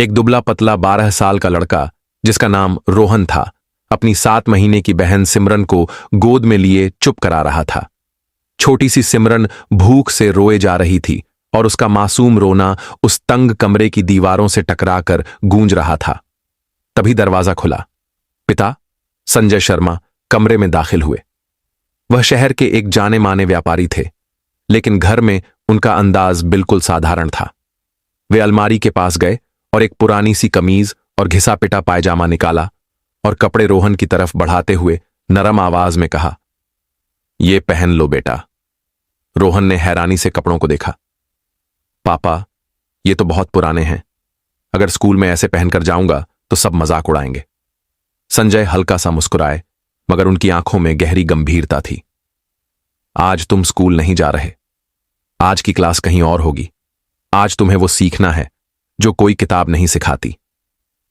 एक दुबला पतला 12 साल का लड़का जिसका नाम रोहन था, अपनी 7 महीने की बहन सिमरन को गोद में लिए चुप करा रहा था। छोटी सी सिमरन भूख से रोए जा रही थी और उसका मासूम रोना उस तंग कमरे की दीवारों से टकराकर गूंज रहा था। तभी दरवाजा खुला। पिता संजय शर्मा कमरे में दाखिल हुए। वह शहर के एक जाने माने व्यापारी थे, लेकिन घर में उनका अंदाज बिल्कुल साधारण था। वे अलमारी के पास गए और एक पुरानी सी कमीज और घिसा पिटा पायजामा निकाला और कपड़े रोहन की तरफ बढ़ाते हुए नरम आवाज में कहा, "ये पहन लो बेटा।" रोहन ने हैरानी से कपड़ों को देखा। "पापा, ये तो बहुत पुराने हैं। अगर स्कूल में ऐसे पहनकर जाऊंगा तो सब मजाक उड़ाएंगे।" संजय हल्का सा मुस्कुराए, मगर उनकी आंखों में गहरी गंभीरता थी। "आज तुम स्कूल नहीं जा रहे। आज की क्लास कहीं और होगी। आज तुम्हें वो सीखना है जो कोई किताब नहीं सिखाती।"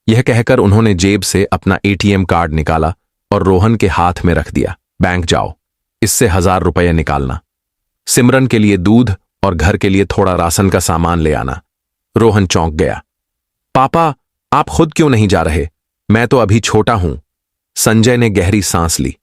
यह कहकर उन्होंने जेब से अपना एटीएम कार्ड निकाला और रोहन के हाथ में रख दिया। "बैंक जाओ, इससे 1000 रुपये निकालना। सिमरन के लिए दूध और घर के लिए थोड़ा राशन का सामान ले आना।" रोहन चौंक गया। "पापा, आप खुद क्यों नहीं जा रहे? मैं तो अभी छोटा हूं।" संजय ने गहरी सांस ली।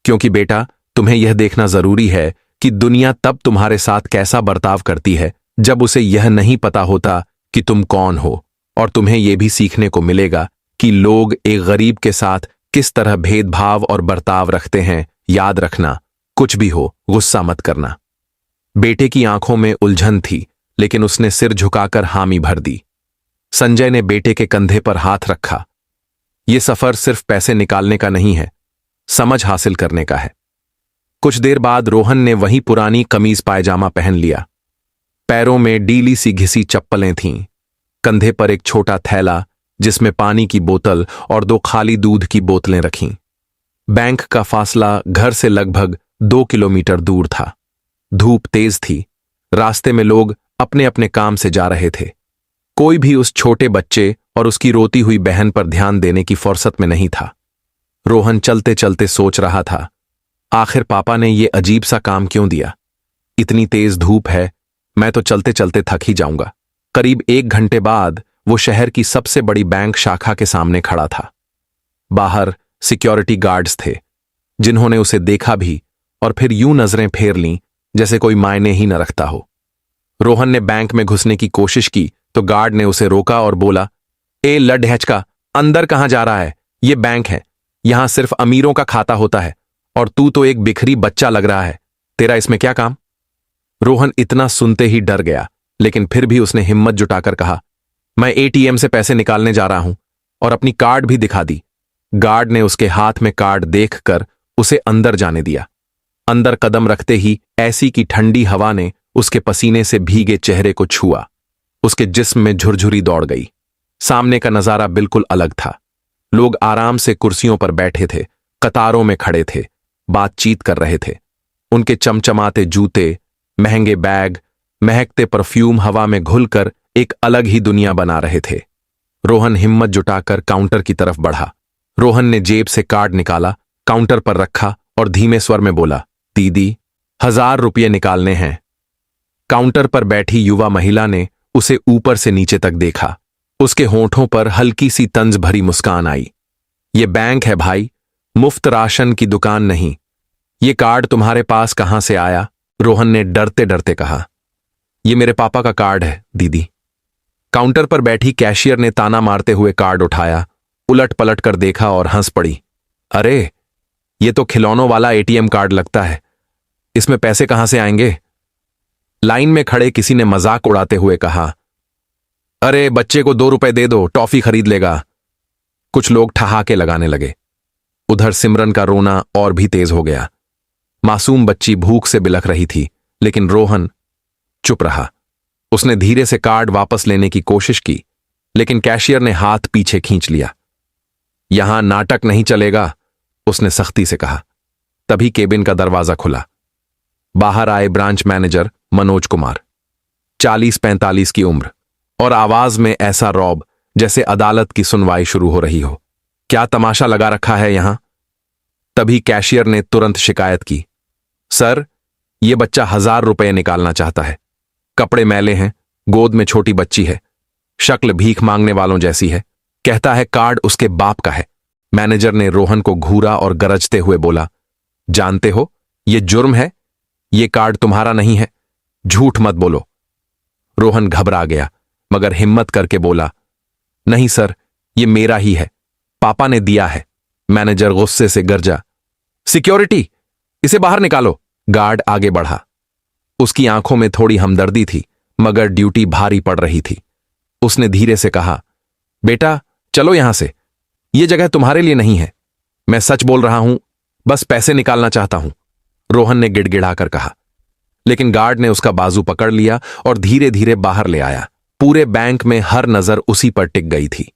"क्योंकि बेटा, तुम्हें यह देखना जरूरी है कि दुनिया तब तुम्हारे साथ कैसा बर्ताव करती है जब उसे यह नहीं पता होता कि तुम कौन हो, और तुम्हें यह भी सीखने को मिलेगा कि लोग एक गरीब के साथ किस तरह भेदभाव और बर्ताव रखते हैं। याद रखना, कुछ भी हो, गुस्सा मत करना।" बेटे की आंखों में उलझन थी, लेकिन उसने सिर झुकाकर हामी भर दी। संजय ने बेटे के कंधे पर हाथ रखा। "यह सफर सिर्फ पैसे निकालने का नहीं है, समझ हासिल करने का है।" कुछ देर बाद रोहन ने वही पुरानी कमीज पायजामा पहन लिया। पैरों में डीली सी घिसी चप्पलें थीं, कंधे पर एक छोटा थैला जिसमें पानी की बोतल और 2 खाली दूध की बोतलें रखीं। बैंक का फासला घर से लगभग 2 किलोमीटर दूर था। धूप तेज थी। रास्ते में लोग अपने अपने काम से जा रहे थे। कोई भी उस छोटे बच्चे और उसकी रोती हुई बहन पर ध्यान देने की फुर्सत में नहीं था। रोहन चलते चलते सोच रहा था, आखिर पापा ने ये अजीब सा काम क्यों दिया? इतनी तेज धूप है, मैं तो चलते चलते थक ही जाऊंगा। करीब 1 घंटे बाद वो शहर की सबसे बड़ी बैंक शाखा के सामने खड़ा था। बाहर सिक्योरिटी गार्ड्स थे, जिन्होंने उसे देखा भी और फिर यूं नजरें फेर लीं जैसे कोई मायने ही न रखता हो। रोहन ने बैंक में घुसने की कोशिश की तो गार्ड ने उसे रोका और बोला, "ए लड्ढहचका, अंदर कहां जा रहा है? ये बैंक है, यहां सिर्फ अमीरों का खाता होता है, और तू तो एक बिखरी बच्चा लग रहा है। तेरा इसमें क्या काम?" रोहन इतना सुनते ही डर गया, लेकिन फिर भी उसने हिम्मत जुटाकर कहा, "मैं एटीएम से पैसे निकालने जा रहा हूं," और अपनी कार्ड भी दिखा दी। गार्ड ने उसके हाथ में कार्ड देखकर उसे अंदर जाने दिया। अंदर कदम रखते ही ऐसी की ठंडी हवा ने उसके पसीने से भीगे चेहरे को छुआ। उसके जिस्म में झुरझुरी दौड़ गई। सामने का नजारा बिल्कुल अलग था। लोग आराम से कुर्सियों पर बैठे थे, कतारों में खड़े थे, बातचीत कर रहे थे। उनके चमचमाते जूते, महंगे बैग, महकते परफ्यूम हवा में घुलकर एक अलग ही दुनिया बना रहे थे। रोहन हिम्मत जुटाकर काउंटर की तरफ बढ़ा। रोहन ने जेब से कार्ड निकाला, काउंटर पर रखा और धीमे स्वर में बोला, "दीदी, 1000 रुपये निकालने हैं।" काउंटर पर बैठी युवा महिला ने उसे ऊपर से नीचे तक देखा। उसके होंठों पर हल्की सी तंज भरी मुस्कान आई। "ये बैंक है भाई, मुफ्त राशन की दुकान नहीं। ये कार्ड तुम्हारे पास कहां से आया?" रोहन ने डरते डरते कहा। "ये मेरे पापा का कार्ड है दीदी।" काउंटर पर बैठी कैशियर ने ताना मारते हुए कार्ड उठाया, उलट पलट कर देखा और हंस पड़ी। "अरे, ये तो खिलौनों वाला एटीएम कार्ड लगता है। इसमें पैसे कहां से आएंगे?" लाइन में खड़े किसी ने मजाक उड़ाते हुए कहा, "अरे, बच्चे को 2 रुपए दे दो, टॉफी खरीद लेगा।" कुछ लोग ठहाके लगाने लगे। उधर सिमरन का रोना और भी तेज हो गया। मासूम बच्ची भूख से बिलख रही थी, लेकिन रोहन चुप रहा। उसने धीरे से कार्ड वापस लेने की कोशिश की, लेकिन कैशियर ने हाथ पीछे खींच लिया। "यहां नाटक नहीं चलेगा," उसने सख्ती से कहा। तभी केबिन का दरवाजा खुला। बाहर आए ब्रांच मैनेजर मनोज कुमार, 40-45 की उम्र, और आवाज में ऐसा रौब जैसे अदालत की सुनवाई शुरू हो रही हो। "क्या तमाशा लगा रखा है यहां?" तभी कैशियर ने तुरंत शिकायत की, "सर, यह बच्चा 1000 रुपये निकालना चाहता है। कपड़े मैले हैं, गोद में छोटी बच्ची है। शक्ल भीख मांगने वालों जैसी है। कहता है कार्ड उसके बाप का है। मैनेजर ने रोहन को घूरा और गरजते हुए बोला, जानते हो ये जुर्म है, ये कार्ड तुम्हारा नहीं है, झूठ मत बोलो। रोहन घबरा गया मगर हिम्मत करके बोला, नहीं सर, ये मेरा ही है, पापा ने दिया है। मैनेजर गुस्से से गरजा, सिक्योरिटी, इसे बाहर निकालो। गार्ड आगे बढ़ा। उसकी आंखों में थोड़ी हमदर्दी थी मगर ड्यूटी भारी पड़ रही थी। उसने धीरे से कहा, बेटा चलो यहां से, यह जगह तुम्हारे लिए नहीं है। मैं सच बोल रहा हूं, बस पैसे निकालना चाहता हूं, रोहन ने गिड़गिड़ाकर कहा। लेकिन गार्ड ने उसका बाजू पकड़ लिया और धीरे धीरे बाहर ले आया। पूरे बैंक में हर नजर उसी पर टिक गई थी।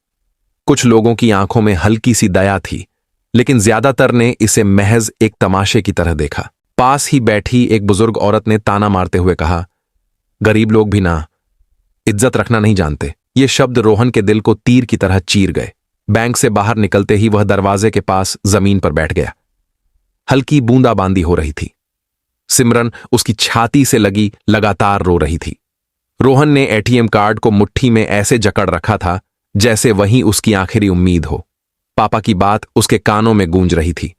कुछ लोगों की आंखों में हल्की सी दया थी, लेकिन ज्यादातर ने इसे महज एक तमाशे की तरह देखा। पास ही बैठी एक बुजुर्ग औरत ने ताना मारते हुए कहा, गरीब लोग भी ना इज्जत रखना नहीं जानते। ये शब्द रोहन के दिल को तीर की तरह चीर गए। बैंक से बाहर निकलते ही वह दरवाजे के पास जमीन पर बैठ गया। हल्की बूंदाबांदी हो रही थी। सिमरन उसकी छाती से लगी लगातार रो रही थी। रोहन ने एटीएम कार्ड को मुट्ठी में ऐसे जकड़ रखा था जैसे वही उसकी आखिरी उम्मीद हो। पापा की बात उसके कानों में गूंज रही थी,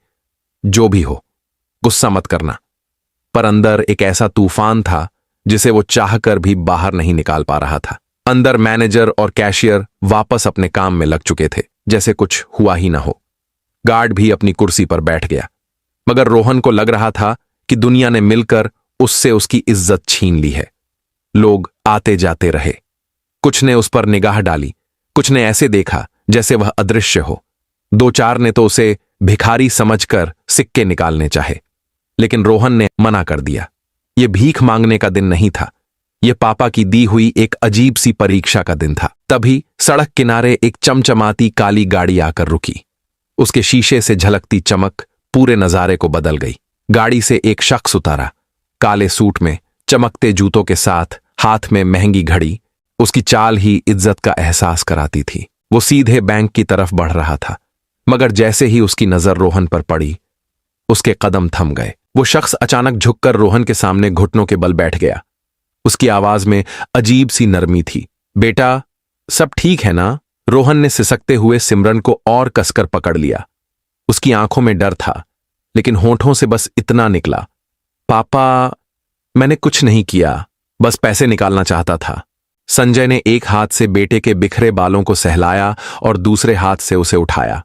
जो भी हो गुस्सा मत करना। पर अंदर एक ऐसा तूफान था जिसे वो चाहकर भी बाहर नहीं निकाल पा रहा था। अंदर मैनेजर और कैशियर वापस अपने काम में लग चुके थे, जैसे कुछ हुआ ही ना हो। गार्ड भी अपनी कुर्सी पर बैठ गया, मगर रोहन को लग रहा था कि दुनिया ने मिलकर उससे उसकी इज्जत छीन ली है। लोग आते जाते रहे। कुछ ने उस पर निगाह डाली, कुछ ने ऐसे देखा जैसे वह अदृश्य हो। दो चार ने तो उसे भिखारी समझकर सिक्के निकालने चाहे, लेकिन रोहन ने मना कर दिया। यह भीख मांगने का दिन नहीं था, यह पापा की दी हुई एक अजीब सी परीक्षा का दिन था। तभी सड़क किनारे एक चमचमाती काली गाड़ी आकर रुकी। उसके शीशे से झलकती चमक पूरे नजारे को बदल गई। गाड़ी से एक शख्स उतारा, काले सूट में, चमकते जूतों के साथ, हाथ में महंगी घड़ी। उसकी चाल ही इज्जत का एहसास कराती थी। वो सीधे बैंक की तरफ बढ़ रहा था, मगर जैसे ही उसकी नजर रोहन पर पड़ी, उसके कदम थम गए। वो शख्स अचानक झुककर रोहन के सामने घुटनों के बल बैठ गया। उसकी आवाज में अजीब सी नरमी थी। बेटा, सब ठीक है ना? रोहन ने सिसकते हुए सिमरन को और कसकर पकड़ लिया। उसकी आंखों में डर था, लेकिन होठों से बस इतना निकला, पापा, मैंने कुछ नहीं किया, बस पैसे निकालना चाहता था। संजय ने एक हाथ से बेटे के बिखरे बालों को सहलाया और दूसरे हाथ से उसे उठाया।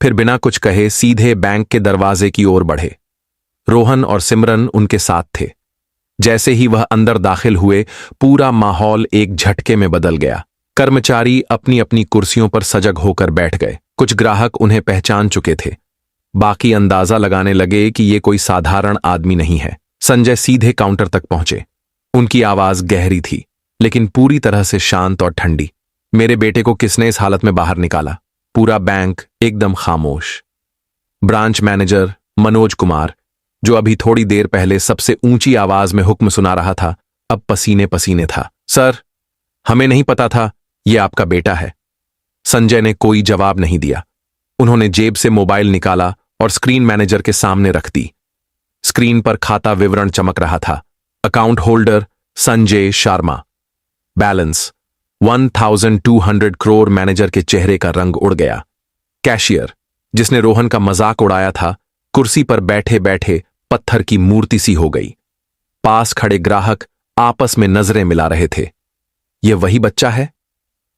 फिर बिना कुछ कहे सीधे बैंक के दरवाजे की ओर बढ़े। रोहन और सिमरन उनके साथ थे। जैसे ही वह अंदर दाखिल हुए, पूरा माहौल एक झटके में बदल गया। कर्मचारी अपनी अपनी कुर्सियों पर सजग होकर बैठ गए। कुछ ग्राहक उन्हें पहचान चुके थे, बाकी अंदाजा लगाने लगे कि ये कोई साधारण आदमी नहीं है। संजय सीधे काउंटर तक पहुंचे। उनकी आवाज गहरी थी, लेकिन पूरी तरह से शांत और ठंडी। मेरे बेटे को किसने इस हालत में बाहर निकाला? पूरा बैंक एकदम खामोश। ब्रांच मैनेजर मनोज कुमार, जो अभी थोड़ी देर पहले सबसे ऊंची आवाज में हुक्म सुना रहा था, अब पसीने पसीने था। सर, हमें नहीं पता था ये आपका बेटा है। संजय ने कोई जवाब नहीं दिया। उन्होंने जेब से मोबाइल निकाला और स्क्रीन मैनेजर के सामने रख दी। स्क्रीन पर खाता विवरण चमक रहा था। Account holder Sanjay Sharma, balance 1200 crore. Manager के चेहरे का रंग उड़ गया। कैशियर, जिसने रोहन का मजाक उड़ाया था, कुर्सी पर बैठे बैठे पत्थर की मूर्ति सी हो गई। पास खड़े ग्राहक आपस में नजरें मिला रहे थे। यह वही बच्चा है?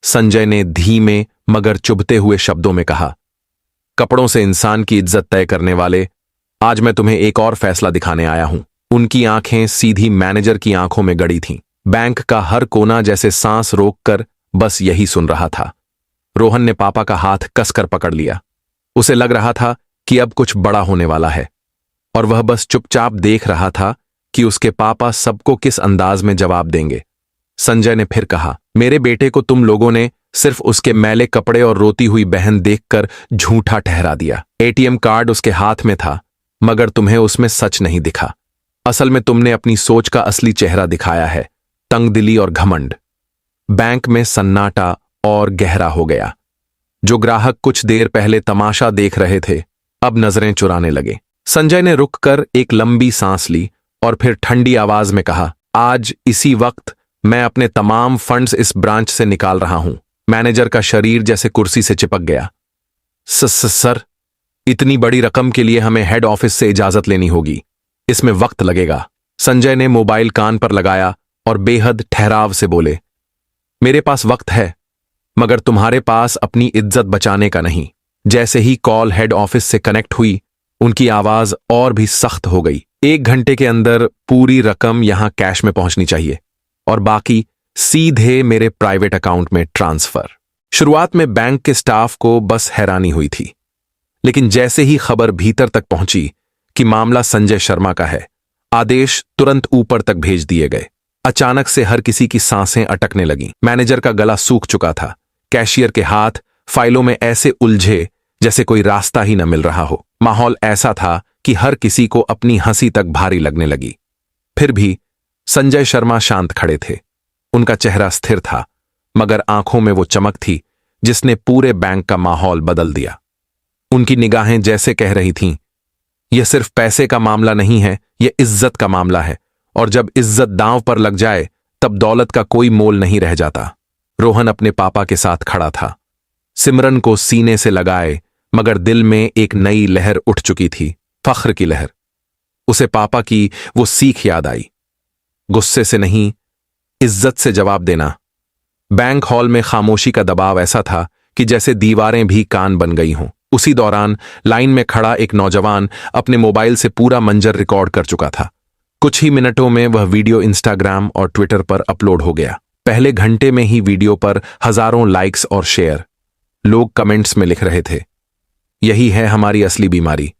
संजय ने धीमे मगर चुभते हुए शब्दों में कहा, कपड़ों से इंसान की इज्जत तय करने वाले, आज मैं तुम्हें एक और फैसला दिखाने आया हूं। उनकी आंखें सीधी मैनेजर की आंखों में गड़ी थीं। बैंक का हर कोना जैसे सांस रोककर बस यही सुन रहा था। रोहन ने पापा का हाथ कसकर पकड़ लिया। उसे लग रहा था कि अब कुछ बड़ा होने वाला है, और वह बस चुपचाप देख रहा था कि उसके पापा सबको किस अंदाज में जवाब देंगे। संजय ने फिर कहा, मेरे बेटे को तुम लोगों ने सिर्फ उसके मैले कपड़े और रोती हुई बहन देखकर झूठा ठहरा दिया। एटीएम कार्ड उसके हाथ में था, मगर तुम्हें उसमें सच नहीं दिखा। असल में तुमने अपनी सोच का असली चेहरा दिखाया है, तंगदिली और घमंड। बैंक में सन्नाटा और गहरा हो गया। जो ग्राहक कुछ देर पहले तमाशा देख रहे थे, अब नजरें चुराने लगे। संजय ने रुककर एक लंबी सांस ली और फिर ठंडी आवाज में कहा, आज इसी वक्त मैं अपने तमाम फंड्स इस ब्रांच से निकाल रहा हूं। मैनेजर का शरीर जैसे कुर्सी से चिपक गया। सर, इतनी बड़ी रकम के लिए हमें हेड ऑफिस से इजाजत लेनी होगी, इसमें वक्त लगेगा। संजय ने मोबाइल कान पर लगाया और बेहद ठहराव से बोले, मेरे पास वक्त है, मगर तुम्हारे पास अपनी इज्जत बचाने का नहीं। जैसे ही कॉल हेड ऑफिस से कनेक्ट हुई, उनकी आवाज और भी सख्त हो गई। 1 घंटे के अंदर पूरी रकम यहां कैश में पहुंचनी चाहिए और बाकी सीधे मेरे प्राइवेट अकाउंट में ट्रांसफर। शुरुआत में बैंक के स्टाफ को बस हैरानी हुई थी, लेकिन जैसे ही खबर भीतर तक पहुंची कि मामला संजय शर्मा का है, आदेश तुरंत ऊपर तक भेज दिए गए। अचानक से हर किसी की सांसें अटकने लगीं। मैनेजर का गला सूख चुका था। कैशियर के हाथ फाइलों में ऐसे उलझे जैसे कोई रास्ता ही न मिल रहा हो। माहौल ऐसा था कि हर किसी को अपनी हंसी तक भारी लगने लगी। फिर भी संजय शर्मा शांत खड़े थे। उनका चेहरा स्थिर था, मगर आंखों में वो चमक थी जिसने पूरे बैंक का माहौल बदल दिया। उनकी निगाहें जैसे कह रही थीं, यह सिर्फ पैसे का मामला नहीं है, यह इज्जत का मामला है, और जब इज्जत दांव पर लग जाए तब दौलत का कोई मोल नहीं रह जाता। रोहन अपने पापा के साथ खड़ा था, सिमरन को सीने से लगाए, मगर दिल में एक नई लहर उठ चुकी थी, फख्र की लहर। उसे पापा की वो सीख याद आई, गुस्से से नहीं, इज्जत से जवाब देना। बैंक हॉल में खामोशी का दबाव ऐसा था कि जैसे दीवारें भी कान बन गई हों। उसी दौरान लाइन में खड़ा एक नौजवान अपने मोबाइल से पूरा मंजर रिकॉर्ड कर चुका था। कुछ ही मिनटों में वह वीडियो इंस्टाग्राम और ट्विटर पर अपलोड हो गया। पहले घंटे में ही वीडियो पर हजारों लाइक्स और शेयर। लोग कमेंट्स में लिख रहे थे, यही है हमारी असली बीमारी।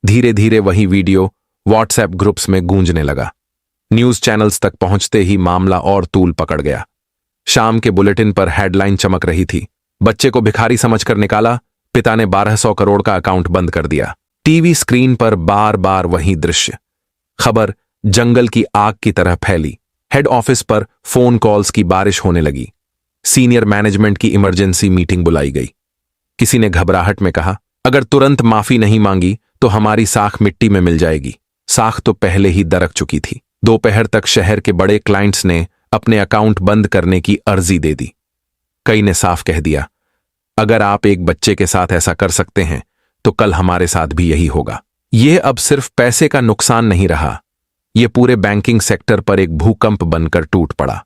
धीरे धीरे वही वीडियो व्हाट्सएप ग्रुप्स में गूंजने लगा। न्यूज चैनल्स तक पहुंचते ही मामला और तूल पकड़ गया। शाम के बुलेटिन पर हेडलाइन चमक रही थी, बच्चे को भिखारी समझकर निकाला, पिता ने 1200 करोड़ का अकाउंट बंद कर दिया। टीवी स्क्रीन पर बार बार वही दृश्य। खबर जंगल की आग की तरह फैली। हेड ऑफिस पर फोन कॉल्स की बारिश होने लगी। सीनियर मैनेजमेंट की इमरजेंसी मीटिंग बुलाई गई। किसी ने घबराहट में कहा, अगर तुरंत माफी नहीं मांगी तो हमारी साख मिट्टी में मिल जाएगी। साख तो पहले ही दरक चुकी थी। दोपहर तक शहर के बड़े क्लाइंट्स ने अपने अकाउंट बंद करने की अर्जी दे दी। कई ने साफ कह दिया, अगर आप एक बच्चे के साथ ऐसा कर सकते हैं तो कल हमारे साथ भी यही होगा। यह अब सिर्फ पैसे का नुकसान नहीं रहा, यह पूरे बैंकिंग सेक्टर पर एक भूकंप बनकर टूट पड़ा।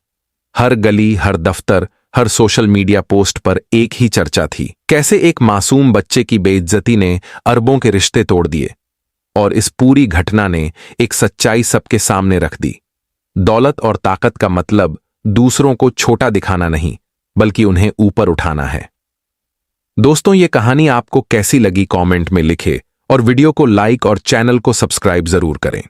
हर गली, हर दफ्तर, हर सोशल मीडिया पोस्ट पर एक ही चर्चा थी, कैसे एक मासूम बच्चे की बेइज्जती ने अरबों के रिश्ते तोड़ दिए। और इस पूरी घटना ने एक सच्चाई सबके सामने रख दी। दौलत और ताकत का मतलब दूसरों को छोटा दिखाना नहीं, बल्कि उन्हें ऊपर उठाना है। दोस्तों, ये कहानी आपको कैसी लगी कमेंट में लिखें और वीडियो को लाइक और चैनल को सब्सक्राइब जरूर करें।